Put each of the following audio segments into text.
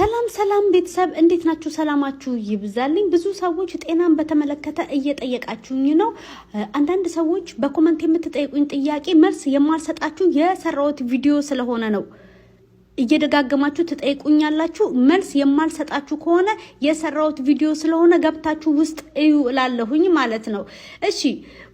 ሰላም ቤተሰብ እንዴት ናችሁ? ሰላማችሁ ይብዛልኝ። ብዙ ሰዎች ጤናን በተመለከተ እየጠየቃችሁኝ ነው። አንዳንድ ሰዎች በኮሜንት የምትጠይቁኝ ጥያቄ መልስ የማልሰጣችሁ የሰራሁት ቪዲዮ ስለሆነ ነው። እየደጋገማችሁ ትጠይቁኛላችሁ። መልስ የማልሰጣችሁ ከሆነ የሰራሁት ቪዲዮ ስለሆነ ገብታችሁ ውስጥ እዩ እላለሁኝ ማለት ነው። እሺ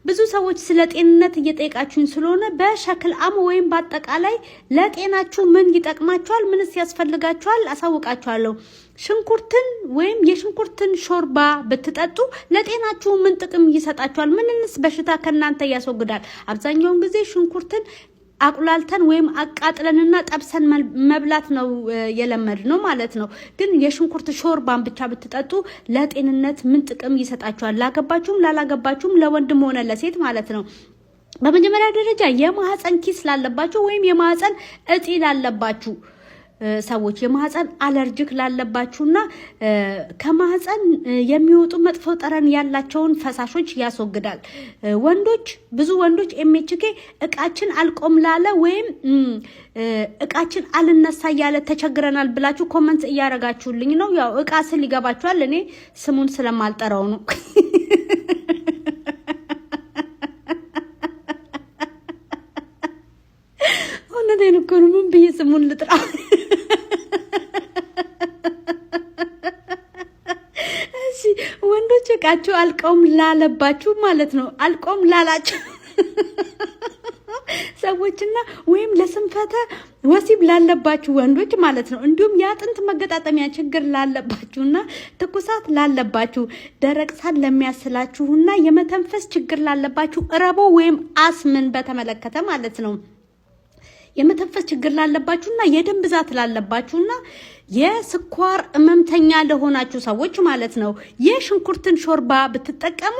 ብዙ ሰዎች ስለ ጤንነት እየጠየቃችሁኝ ስለሆነ በሸክል አም ወይም በአጠቃላይ ለጤናችሁ ምን ይጠቅማችኋል፣ ምንስ ያስፈልጋችኋል አሳውቃችኋለሁ። ሽንኩርትን ወይም የሽንኩርትን ሾርባ ብትጠጡ ለጤናችሁ ምን ጥቅም ይሰጣችኋል፣ ምንንስ በሽታ ከናንተ ያስወግዳል። አብዛኛውን ጊዜ ሽንኩርትን አቁላልተን ወይም አቃጥለንና ጠብሰን መብላት ነው የለመድነው ማለት ነው። ግን የሽንኩርት ሾርባን ብቻ ብትጠጡ ለጤንነት ምን ጥቅም ይሰጣችኋል? ላገባችሁም ላላገባችሁም ለወንድም ሆነ ለሴት ማለት ነው። በመጀመሪያ ደረጃ የማህፀን ኪስ ላለባችሁ ወይም የማህፀን እጢ ላለባችሁ ሰዎች፣ የማህፀን አለርጂክ ላለባችሁና ከማህፀን የሚወጡ መጥፎ ጠረን ያላቸውን ፈሳሾች ያስወግዳል። ወንዶች ብዙ ወንዶች ኤምኤችኬ እቃችን አልቆም ላለ ወይም እቃችን አልነሳ ያለ ተቸግረናል ብላችሁ ኮሜንት እያረጋችሁልኝ ነው። ያው እቃ ስል ይገባችኋል፣ እኔ ስሙን ስለማልጠራው ነው። እውነቴን እኮ ነው። ምን ብዬ ስሙን ልጥራ? ወንዶች እቃችሁ አልቆም ላለባችሁ ማለት ነው። አልቆም ላላችሁ ሰዎችና ወይም ለስንፈተ ወሲብ ላለባችሁ ወንዶች ማለት ነው። እንዲሁም የአጥንት መገጣጠሚያ ችግር ላለባችሁና ትኩሳት ላለባችሁ፣ ደረቅ ሳል ለሚያስላችሁና የመተንፈስ ችግር ላለባችሁ፣ ረቦ ወይም አስምን በተመለከተ ማለት ነው። የመተንፈስ ችግር ላለባችሁና የደም ብዛት ላለባችሁና የስኳር ህመምተኛ ለሆናችሁ ሰዎች ማለት ነው የሽንኩርትን ሾርባ ብትጠቀሙ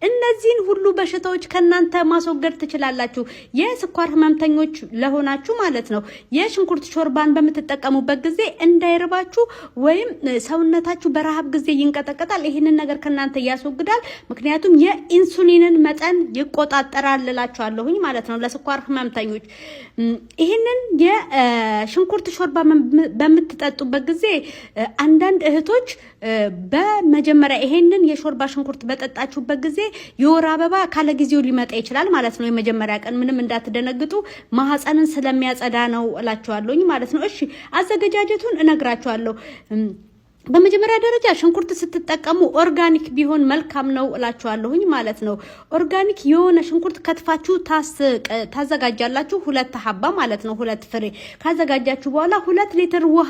እነዚህን ሁሉ በሽታዎች ከናንተ ማስወገድ ትችላላችሁ። የስኳር ህመምተኞች ለሆናችሁ ማለት ነው የሽንኩርት ሾርባን በምትጠቀሙበት ጊዜ እንዳይርባችሁ ወይም ሰውነታችሁ በረሃብ ጊዜ ይንቀጠቀጣል። ይሄንን ነገር ከናንተ ያስወግዳል። ምክንያቱም የኢንሱሊንን መጠን ይቆጣጠራል እላችኋለሁኝ ማለት ነው ለስኳር ህመምተኞች። ይሄንን የሽንኩርት ሾርባ በምትጠጡበት ጊዜ አንዳንድ እህቶች በመጀመሪያ ይሄንን የሾርባ ሽንኩርት በጠጣችሁበት ጊዜ የወር አበባ ካለ ጊዜው ሊመጣ ይችላል ማለት ነው። የመጀመሪያ ቀን ምንም እንዳትደነግጡ፣ ማህፀንን ስለሚያጸዳ ነው እላችኋለሁኝ ማለት ነው። እሺ አዘገጃጀቱን እነግራችኋለሁ። በመጀመሪያ ደረጃ ሽንኩርት ስትጠቀሙ ኦርጋኒክ ቢሆን መልካም ነው እላችኋለሁኝ ማለት ነው። ኦርጋኒክ የሆነ ሽንኩርት ከትፋችሁ ታዘጋጃላችሁ። 2 ሀባ ማለት ነው። 2 ፍሬ ካዘጋጃችሁ በኋላ 2 ሊትር ውሃ